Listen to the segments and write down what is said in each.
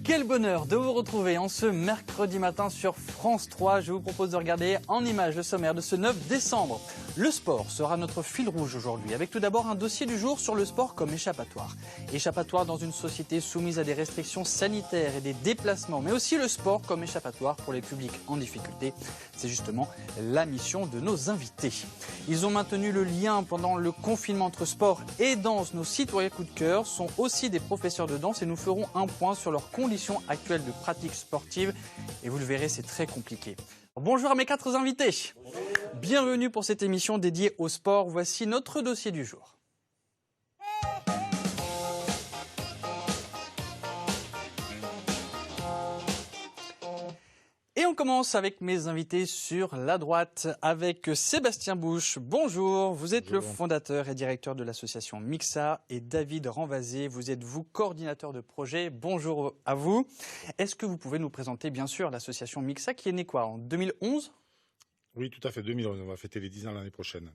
Quel bonheur de vous retrouver en ce mercredi matin sur France 3. Je vous propose de regarder en images le sommaire de ce 9 décembre. Le sport sera notre fil rouge aujourd'hui, avec tout d'abord un dossier du jour sur le sport comme échappatoire. Échappatoire dans une société soumise à des restrictions sanitaires et des déplacements, mais aussi le sport comme échappatoire pour les publics en difficulté. C'est justement la mission de nos invités. Ils ont maintenu le lien pendant le confinement entre sport et danse. Nos citoyens coup de cœur sont aussi des professeurs de danse et nous ferons un point sur leurs conditions actuelles de pratique sportive. Et vous le verrez, c'est très compliqué. Bonjour à mes 4 invités. Bienvenue pour cette émission dédiée au sport. Voici notre dossier du jour. Et on commence avec mes invités sur la droite, avec Sébastien Bouche. Bonjour, vous êtes le fondateur et directeur de l'association Mixa, et David Renvazé, vous êtes coordinateur de projet. Bonjour à vous. Est-ce que vous pouvez nous présenter bien sûr l'association Mixa qui est née quoi, en 2011 ? Oui, tout à fait, 2011. On va fêter les 10 ans l'année prochaine.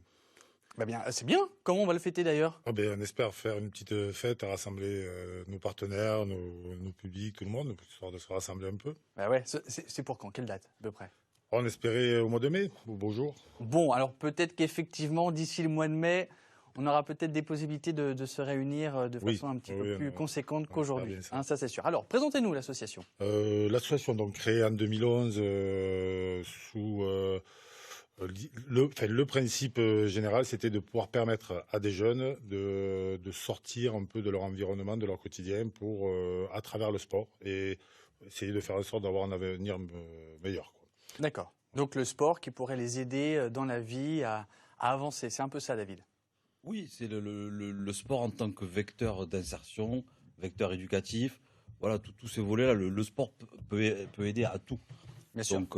Bah bien, c'est bien. Comment on va le fêter d'ailleurs ? On espère faire une petite fête, rassembler nos partenaires, nos publics, tout le monde, histoire de se rassembler un peu. Bah ouais, c'est pour quand ? Quelle date à peu près ? On espérait au mois de mai, au beau jour. Bon, alors peut-être qu'effectivement, d'ici le mois de mai, on aura peut-être des possibilités de se réunir de façon un petit peu plus conséquente qu'aujourd'hui. Ça c'est sûr. Alors, présentez-nous l'association. L'association, donc créée en 2011 sous... Le principe général, c'était de pouvoir permettre à des jeunes de sortir un peu de leur environnement, de leur quotidien, à travers le sport, et essayer de faire en sorte d'avoir un avenir meilleur. D'accord. Donc le sport qui pourrait les aider dans la vie à avancer. C'est un peu ça, David. Oui, c'est le sport en tant que vecteur d'insertion, vecteur éducatif. Voilà, tous ces volets-là, le sport peut aider à tout. Bien sûr. Donc,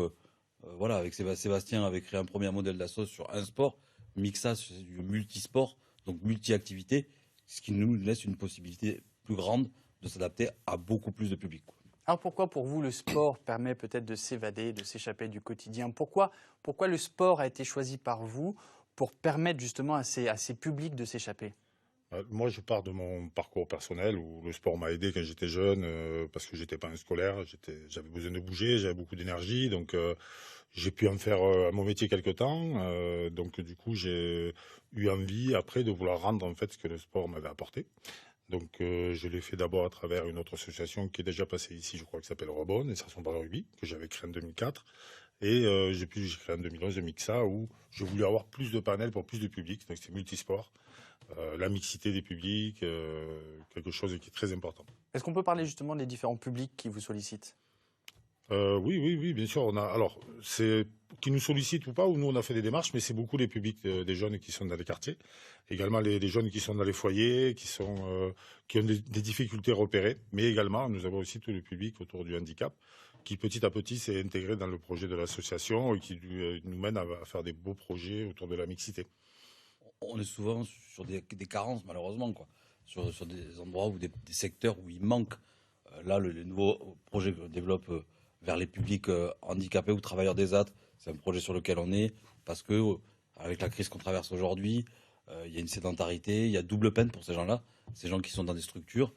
voilà, avec Sébastien, avait créé un premier modèle d'asso sur un sport. Mixa, c'est du multisport, donc multi-activité, ce qui nous laisse une possibilité plus grande de s'adapter à beaucoup plus de public. Alors pourquoi pour vous le sport permet peut-être de s'évader, de s'échapper du quotidien ? Pourquoi le sport a été choisi par vous pour permettre justement à ces publics de s'échapper ? Moi, je pars de mon parcours personnel où le sport m'a aidé quand j'étais jeune parce que j'étais pas un scolaire, j'avais besoin de bouger, j'avais beaucoup d'énergie, donc j'ai pu en faire mon métier quelque temps. Donc du coup, j'ai eu envie après de vouloir rendre en fait ce que le sport m'avait apporté. Donc je l'ai fait d'abord à travers une autre association qui est déjà passée ici, je crois, qui s'appelle Rebonne, Insertion par le rugby, que j'avais créée en 2004. Et j'ai créé en 2011 le Mixa où je voulais avoir plus de panels pour plus de public, donc c'est multisport. La mixité des publics, quelque chose qui est très important. Est-ce qu'on peut parler justement des différents publics qui vous sollicitent ? Oui, bien sûr. C'est qui nous sollicitent ou pas, ou nous on a fait des démarches, mais c'est beaucoup les publics des jeunes qui sont dans les quartiers, également les jeunes qui sont dans les foyers, qui ont des difficultés repérées, mais également nous avons aussi tout le public autour du handicap, qui petit à petit s'est intégré dans le projet de l'association et qui nous mène à faire des beaux projets autour de la mixité. On est souvent sur des carences, malheureusement, quoi. Sur des endroits ou des secteurs où il manque. Là, le nouveau projet que je développe vers les publics handicapés ou travailleurs des AT, c'est un projet sur lequel on est, parce que avec la crise qu'on traverse aujourd'hui, il y a une sédentarité, il y a double peine pour ces gens-là, ces gens qui sont dans des structures,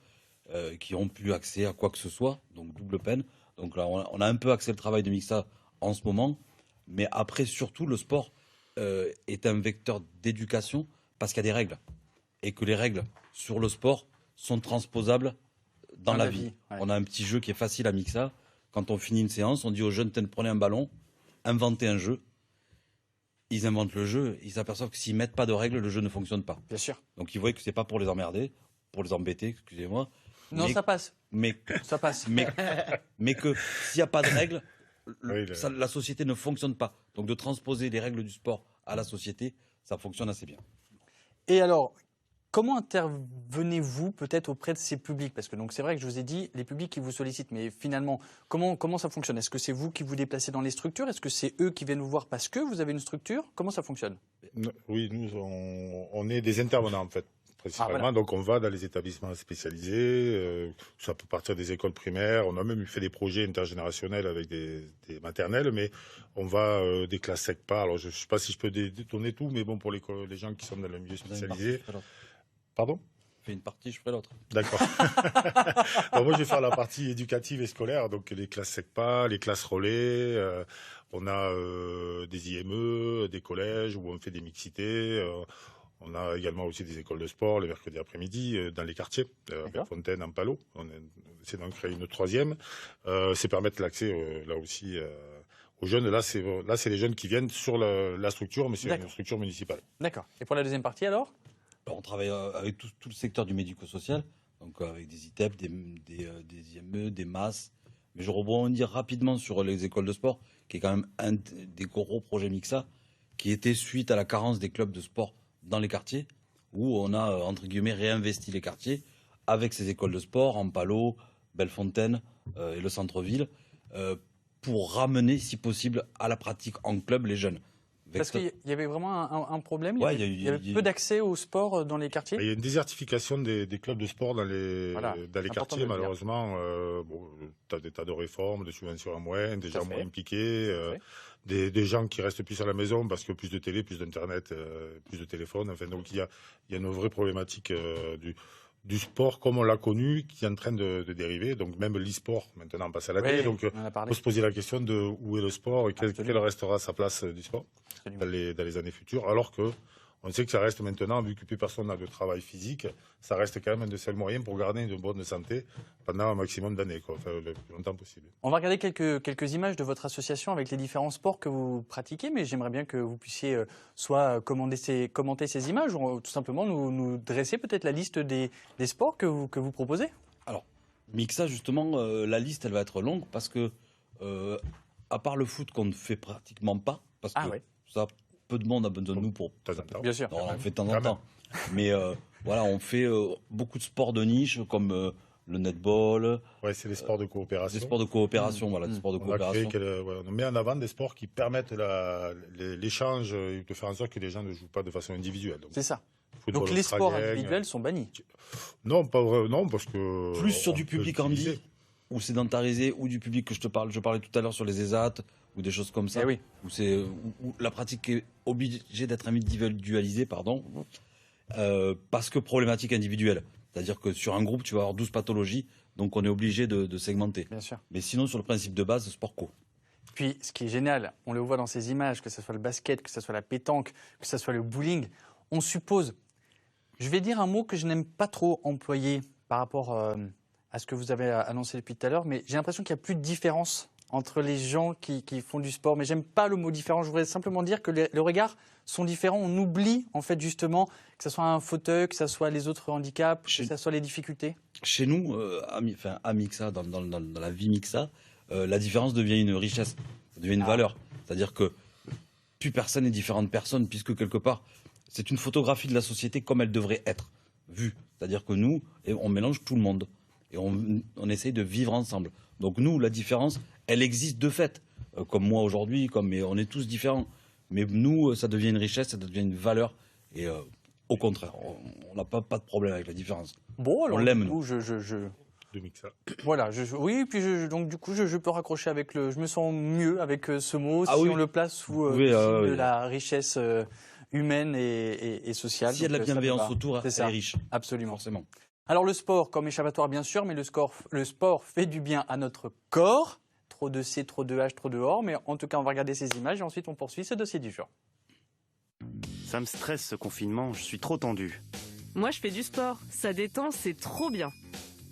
qui n'ont plus accès à quoi que ce soit, donc double peine. Donc là, on a un peu axé le travail de Mixa en ce moment, mais après, surtout, le sport est un vecteur d'éducation parce qu'il y a des règles et que les règles sur le sport sont transposables dans la vie. Ouais. On a un petit jeu qui est facile à Mixa. Quand on finit une séance, on dit aux jeunes, prenez un ballon, inventez un jeu. Ils inventent le jeu, ils s'aperçoivent que s'ils mettent pas de règles, le jeu ne fonctionne pas. Bien sûr. Donc ils voient que c'est pas pour les emmerder, pour les embêter, excusez-moi. Non, ça passe. Ça passe. Mais que s'il n'y a pas de règles, la société ne fonctionne pas. Donc de transposer les règles du sport à la société, ça fonctionne assez bien. Et alors, comment intervenez-vous peut-être auprès de ces publics ? Parce que c'est vrai que je vous ai dit, les publics qui vous sollicitent, mais finalement, comment ça fonctionne ? Est-ce que c'est vous qui vous déplacez dans les structures ? Est-ce que c'est eux qui viennent vous voir parce que vous avez une structure ? Comment ça fonctionne ? Oui, nous, on est des intervenants en fait. Principalement, voilà. Donc on va dans les établissements spécialisés, ça peut partir des écoles primaires, on a même fait des projets intergénérationnels avec des maternelles, mais on va des classes SECPA, alors je ne sais pas si je peux détourner tout, mais bon, pour les gens qui sont dans le milieu spécialisé. Pardon ? fais une partie, je ferai l'autre. D'accord. Donc moi, je vais faire la partie éducative et scolaire, donc les classes SECPA, les classes relais. On a des IME, des collèges où on fait des mixités. On a également aussi des écoles de sport les mercredis après-midi dans les quartiers, à Fontaine, en Palo. On essaie d'en créer une troisième. C'est permettre l'accès là aussi aux jeunes. Là, c'est les jeunes qui viennent sur la structure, mais c'est une structure municipale. D'accord. Et pour la deuxième partie alors? Alors, on travaille avec tout le secteur du médico-social, donc avec des ITEP, des IME, des MAS. Mais je rebondis rapidement sur les écoles de sport, qui est quand même un des gros projets Mixa, qui était suite à la carence des clubs de sport dans les quartiers, où on a, entre guillemets, réinvesti les quartiers avec ces écoles de sport, en Palo, Bellefontaine et le centre-ville, pour ramener, si possible, à la pratique en club les jeunes. Parce qu'il y avait vraiment un problème, Ouais, il y avait peu d'accès au sport dans les quartiers. Il y a une désertification des clubs de sport dans les quartiers, malheureusement. Tu as des tas de réformes, de subventions en moins, des gens moins impliqués, des gens qui restent plus à la maison parce que plus de télé, plus d'internet, plus de téléphone. Enfin, donc il y a une vraie problématique du sport comme on l'a connu, qui est en train de dériver. Donc même l'e-sport maintenant passe à la télé. Donc il faut se poser la question de où est le sport et quelle restera sa place du sport dans les années futures. Alors que on sait que ça reste maintenant, vu que plus personne n'a de travail physique, ça reste quand même un des seuls moyens pour garder une bonne santé pendant un maximum d'années, enfin, le plus longtemps possible. On va regarder quelques images de votre association avec les différents sports que vous pratiquez, mais j'aimerais bien que vous puissiez soit commenter ces images ou tout simplement nous dresser peut-être la liste des sports que vous proposez. Alors, Mixa, justement, la liste, elle va être longue parce que, à part le foot qu'on ne fait pratiquement pas, parce que ça, peu de monde a besoin de nous pour... Bien sûr. Non, on en fait de temps en temps. Mais voilà, on fait beaucoup de sports de niche, comme le netball. Ouais, c'est les sports de coopération. Des sports de coopération, voilà, des sports de coopération. On met en avant des sports qui permettent l'échange et de faire en sorte que les gens ne jouent pas de façon individuelle. C'est ça. Donc les sports individuels sont bannis? Non, pas vrai, non, parce que... Plus sur du public handi, ou sédentarisé, ou du public que je parlais tout à l'heure sur les ESAT, ou des choses comme ça, où la pratique est obligée d'être individualisée, parce que problématique individuelle. C'est-à-dire que sur un groupe, tu vas avoir 12 pathologies, donc on est obligé de segmenter. Bien sûr. Mais sinon, sur le principe de base, sport co. Puis, ce qui est génial, on le voit dans ces images, que ce soit le basket, que ce soit la pétanque, que ce soit le bowling, on suppose, je vais dire un mot que je n'aime pas trop employer par rapport à ce que vous avez annoncé depuis tout à l'heure, mais j'ai l'impression qu'il n'y a plus de différence entre les gens qui font du sport. Mais j'aime pas le mot différent, je voudrais simplement dire que les regards sont différents. On oublie en fait justement que ce soit un fauteuil, que ce soit les autres handicaps, que ce soit les difficultés. Chez nous, à Mixa, dans la vie Mixa, la différence devient une richesse, ça devient une valeur. C'est-à-dire que plus personne n'est différent de personne, puisque quelque part, c'est une photographie de la société comme elle devrait être vue. C'est-à-dire que nous, on mélange tout le monde et on essaye de vivre ensemble. Donc nous, la différence, elle existe de fait. Comme moi aujourd'hui, mais on est tous différents. Mais nous, ça devient une richesse, ça devient une valeur. Et au contraire, on n'a pas de problème avec la différence. Bon, alors, on l'aime, nous. De Mixa. Voilà, puis donc du coup, je peux raccrocher avec je me sens mieux avec ce mot, on le place sous de la richesse humaine et sociale. S'il y a de la bienveillance autour, elle est riche. Absolument. Forcément. Alors le sport comme échappatoire bien sûr, mais le sport fait du bien à notre corps. Trop de C, trop de H, trop de OR, mais en tout cas on va regarder ces images et ensuite on poursuit ce dossier du jour. Ça me stresse ce confinement, je suis trop tendu. Moi je fais du sport, ça détend, c'est trop bien.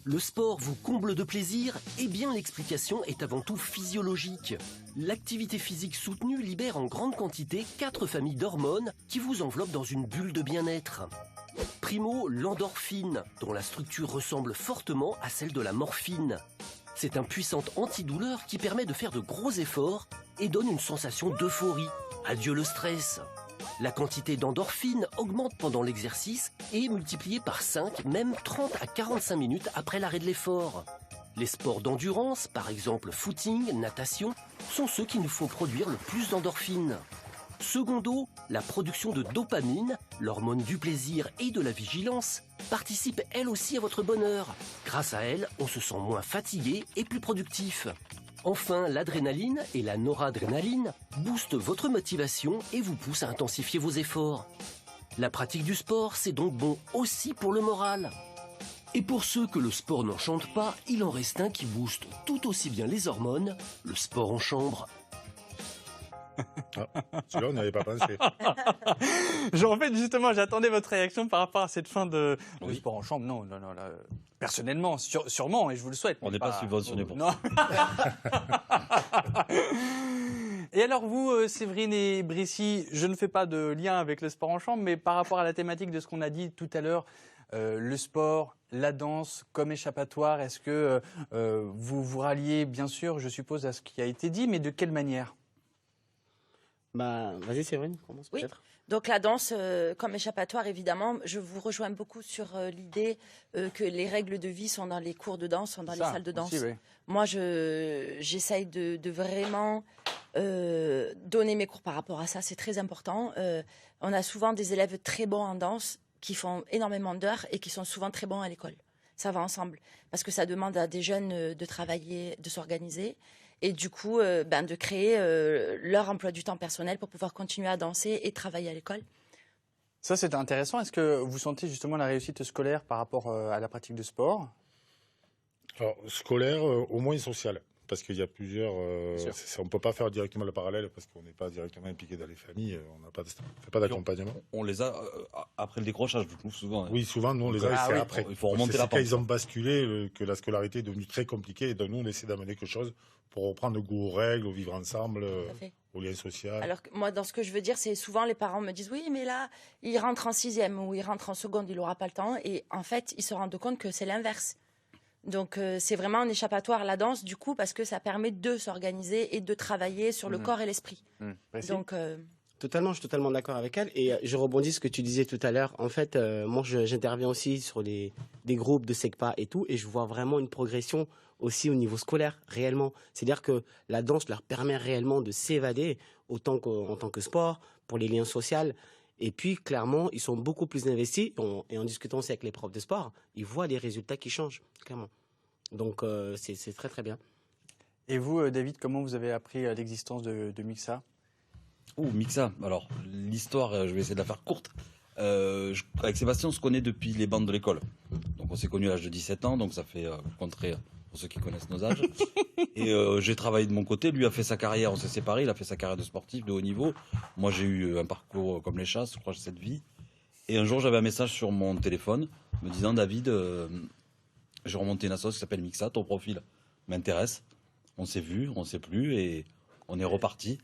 Le sport vous comble de plaisir? Eh bien l'explication est avant tout physiologique. L'activité physique soutenue libère en grande quantité 4 familles d'hormones qui vous enveloppent dans une bulle de bien-être. Primo, l'endorphine, dont la structure ressemble fortement à celle de la morphine. C'est un puissant antidouleur qui permet de faire de gros efforts et donne une sensation d'euphorie. Adieu le stress. La quantité d'endorphine augmente pendant l'exercice et est multipliée par 5, même 30 à 45 minutes après l'arrêt de l'effort. Les sports d'endurance, par exemple footing, natation, sont ceux qui nous font produire le plus d'endorphine. Secondo, la production de dopamine, l'hormone du plaisir et de la vigilance, participe elle aussi à votre bonheur. Grâce à elle, on se sent moins fatigué et plus productif. Enfin, l'adrénaline et la noradrénaline boostent votre motivation et vous poussent à intensifier vos efforts. La pratique du sport, c'est donc bon aussi pour le moral. Et pour ceux que le sport n'enchante pas, il en reste un qui booste tout aussi bien les hormones, le sport en chambre. Celui-là, on n'y avait pas pensé. En fait, justement, j'attendais votre réaction par rapport à cette fin de Oui. sport en chambre. Non, là, personnellement, sûrement, et je vous le souhaite. On mais n'est pas subventionné pour ça. Et alors vous, Séverine et Brissy, je ne fais pas de lien avec le sport en chambre, mais par rapport à la thématique de ce qu'on a dit tout à l'heure, le sport, la danse comme échappatoire, est-ce que vous vous ralliez, bien sûr, je suppose, à ce qui a été dit, mais de quelle manière ? Vas-y Séverine, commence Oui. peut-être. Donc la danse comme échappatoire, évidemment, je vous rejoins beaucoup sur l'idée que les règles de vie sont dans les cours de danse, sont dans les salles de danse. Aussi, oui. Moi, j'essaye de vraiment donner mes cours par rapport à ça, c'est très important. On a souvent des élèves très bons en danse qui font énormément d'heures et qui sont souvent très bons à l'école. Ça va ensemble, parce que ça demande à des jeunes de travailler, de s'organiser. Et du coup, de créer leur emploi du temps personnel pour pouvoir continuer à danser et travailler à l'école. Ça, c'est intéressant. Est-ce que vous sentez justement la réussite scolaire par rapport à la pratique de sport ? Alors, scolaire, au moins social. Parce qu'il y a plusieurs... Bien on ne peut pas faire directement le parallèle parce qu'on n'est pas directement impliqué dans les familles. On ne fait pas d'accompagnement. On les a après le décrochage, je trouve souvent. Hein. Oui, souvent, nous, on les a Ah fait oui. après. Il faut remonter la C'est quand pente. ils ont basculé que la scolarité est devenue très compliquée. Et donc, nous, on essaie d'amener quelque chose pour reprendre le goût aux règles, au vivre ensemble, Tout à fait. au lien social. Alors que moi, dans ce que je veux dire, c'est souvent les parents me disent oui, mais là, il rentre en 6e ou il rentre en seconde, il n'aura pas le temps. Et en fait, ils se rendent compte que c'est l'inverse. Donc, c'est vraiment un échappatoire, la danse, du coup, parce que ça permet de s'organiser et de travailler sur le corps et l'esprit. Brissy ? Donc, Totalement, je suis totalement d'accord avec elle. Et je rebondis sur ce que tu disais tout à l'heure. En fait, moi, j'interviens aussi sur des groupes de SECPA et tout, et je vois vraiment une progression aussi au niveau scolaire, réellement. C'est-à-dire que la danse leur permet réellement de s'évader en tant que sport, pour les liens sociaux. Et puis, clairement, ils sont beaucoup plus investis. Et en discutant aussi avec les profs de sport, ils voient des résultats qui changent, clairement. Donc, c'est très, très bien. Et vous, David, comment vous avez appris l'existence de Mixa ? Mixa. Alors, l'histoire, je vais essayer de la faire courte. Avec Sébastien, on se connaît depuis les bandes de l'école. Donc, on s'est connus à l'âge de 17 ans, donc ça fait contrer pour ceux qui connaissent nos âges. Et j'ai travaillé de mon côté. Lui a fait sa carrière, on s'est séparés. Il a fait sa carrière de sportif de haut niveau. Moi, j'ai eu un parcours comme les chats, je crois, cette vie. Et un jour, j'avais un message sur mon téléphone me disant David, j'ai remonté une association qui s'appelle Mixa, ton profil m'intéresse. On s'est vu, on s'est plus et on est reparti.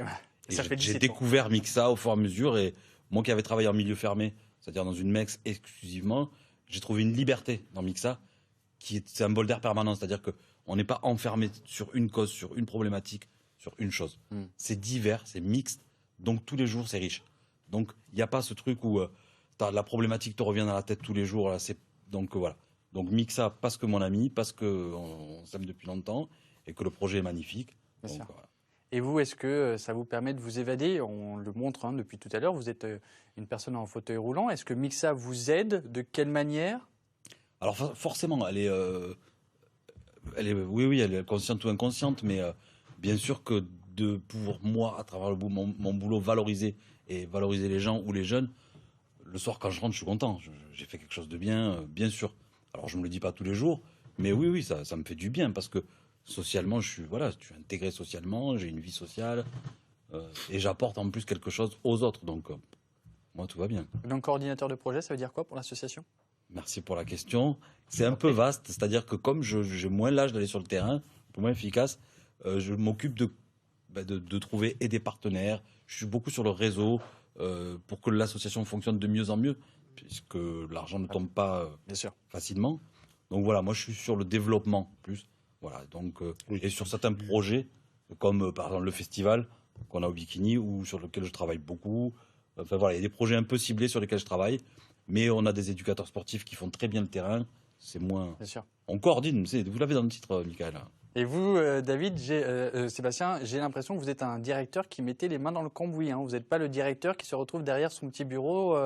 Et Ça fait j'ai 17 ans. découvert Mixa au fur et à mesure. Et moi qui avais travaillé en milieu fermé, c'est-à-dire dans une MEX exclusivement, j'ai trouvé une liberté dans Mixa c'est un bol d'air permanent. C'est-à-dire qu'on n'est pas enfermé sur une cause, sur une problématique, sur une chose. C'est divers, c'est mixte. Donc tous les jours, c'est riche. Donc il n'y a pas ce truc où la problématique te revient dans la tête tous les jours. Là, donc voilà. Donc Mixa, parce que mon ami, parce qu'on s'aime depuis longtemps et que le projet est magnifique. Bien sûr. Voilà. Et vous, est-ce que ça vous permet de vous évader ? On le montre depuis tout à l'heure, vous êtes une personne en fauteuil roulant. Est-ce que Mixa vous aide ? De quelle manière ? Alors forcément, elle est, oui, elle est consciente ou inconsciente, mais bien sûr que pour moi, à travers mon boulot, valoriser les gens ou les jeunes, le soir quand je rentre, je suis content. J'ai fait quelque chose de bien, bien sûr. Alors je me le dis pas tous les jours, mais oui, ça me fait du bien parce que socialement, je suis intégré socialement, j'ai une vie sociale et j'apporte en plus quelque chose aux autres. Donc moi, tout va bien. Donc coordinateur de projet, ça veut dire quoi pour l'association ? Merci pour la question. C'est un peu vaste, c'est-à-dire que comme j'ai moins l'âge d'aller sur le terrain, un peu moins efficace, je m'occupe de trouver des partenaires. Je suis beaucoup sur le réseau pour que l'association fonctionne de mieux en mieux, puisque l'argent ne tombe pas Bien sûr. facilement. Donc voilà, moi je suis sur le développement plus. Voilà, donc, et sur certains projets, comme par exemple le festival qu'on a au Bikini, ou sur lequel je travaille beaucoup. Enfin voilà, il y a des projets un peu ciblés sur lesquels je travaille. Mais on a des éducateurs sportifs qui font très bien le terrain. C'est moins. Bien sûr. On coordonne, vous l'avez dans le titre, Michael. Et vous, David, Sébastien, j'ai l'impression que vous êtes un directeur qui mettait les mains dans le cambouis. Vous n'êtes pas le directeur qui se retrouve derrière son petit bureau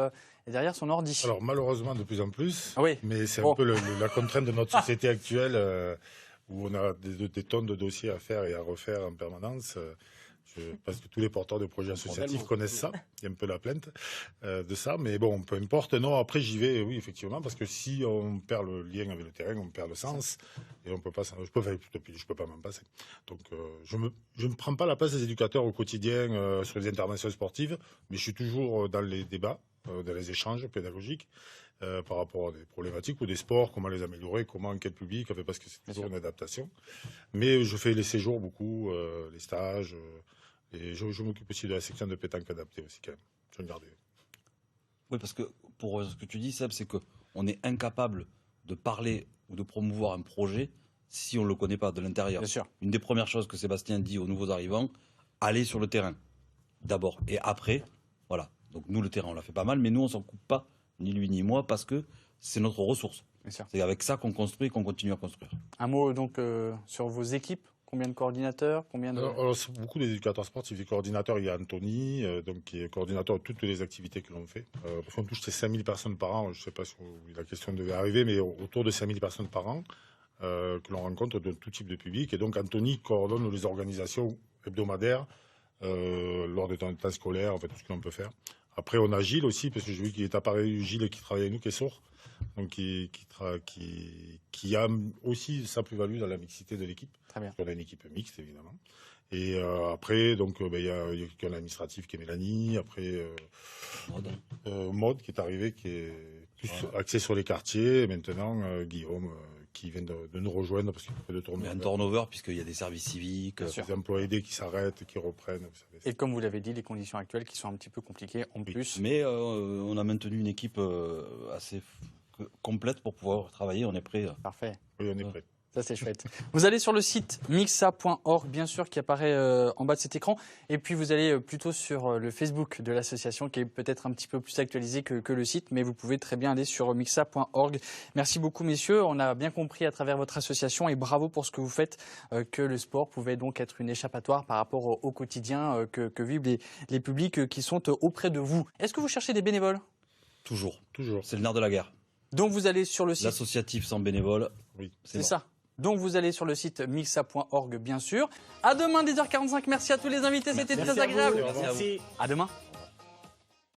et derrière son ordi. Alors malheureusement de plus en plus, Oui. mais c'est Bon. un peu la contrainte de notre société actuelle où on a des tonnes de dossiers à faire et à refaire en permanence. Je pense que tous les porteurs de projets associatifs connaissent ça. Il y a un peu la plainte de ça. Mais bon, peu importe. Non, après, j'y vais, oui, effectivement, parce que si on perd le lien avec le terrain, on perd le sens. Et on peut pas, je peux pas m'en passer. Donc, je ne prends pas la place des éducateurs au quotidien sur les interventions sportives, mais je suis toujours dans les débats, dans les échanges pédagogiques. Par rapport à des problématiques ou des sports, comment les améliorer, comment, quel public, parce que c'est toujours une adaptation. Mais je fais les séjours beaucoup, les stages, et je m'occupe aussi de la section de pétanque adaptée aussi quand même. Je vais regarder. Oui, parce que pour ce que tu dis, Seb, c'est qu'on est incapable de parler ou de promouvoir un projet si on ne le connaît pas de l'intérieur. Bien sûr. Une des premières choses que Sébastien dit aux nouveaux arrivants, aller sur le terrain d'abord. Et après, voilà. Donc nous, le terrain, on l'a fait pas mal, mais nous, on s'en coupe pas, ni lui ni moi, parce que c'est notre ressource. C'est avec ça qu'on construit et qu'on continue à construire. Un mot donc sur vos équipes. Combien de coordinateurs? Alors, beaucoup d'éducateurs sportifs et coordinateurs. Il y a Anthony, donc, qui est coordinateur de toutes les activités que l'on fait. Parce qu'on touche ces 5000 personnes par an. Je ne sais pas si la question devait arriver, mais autour de 5000 personnes par an que l'on rencontre de tout type de public. Et donc Anthony coordonne les organisations hebdomadaires lors des temps scolaires, tout ce que l'on peut faire. Après, on a Gilles aussi, parce que j'ai vu qu'il est apparu, Gilles qui travaille avec nous, qui est sourd. Donc qui a aussi sa plus-value dans la mixité de l'équipe. Très bien. On a une équipe mixte, évidemment. Et après, donc, il y a quelqu'un l'administratif qui est Mélanie. Après, Maud qui est arrivé, qui est plus axé sur les quartiers. Et maintenant, Guillaume qui vient de nous rejoindre parce qu'il fait de turnover. Il y a un turnover puisqu'il y a des services civiques. Des emplois aidés qui s'arrêtent, qui reprennent. Vous savez, et comme vous l'avez dit, les conditions actuelles qui sont un petit peu compliquées en plus. Mais on a maintenu une équipe assez complète pour pouvoir travailler. On est prêt. Parfait. Oui, on est prêt. Ça, c'est chouette. Vous allez sur le site mixa.org, bien sûr, qui apparaît en bas de cet écran. Et puis, vous allez plutôt sur le Facebook de l'association, qui est peut-être un petit peu plus actualisé que le site. Mais vous pouvez très bien aller sur mixa.org. Merci beaucoup, messieurs. On a bien compris à travers votre association, et bravo pour ce que vous faites, que le sport pouvait donc être une échappatoire par rapport au quotidien que vivent les publics qui sont auprès de vous. Est-ce que vous cherchez des bénévoles? Toujours. Toujours. C'est le nerf de la guerre. Donc, vous allez sur le site. L'associatif sans bénévoles. Oui. C'est ça. Donc vous allez sur le site mixa.org bien sûr. À demain 10h45. Merci à tous les invités, c'était très agréable. Merci. À demain.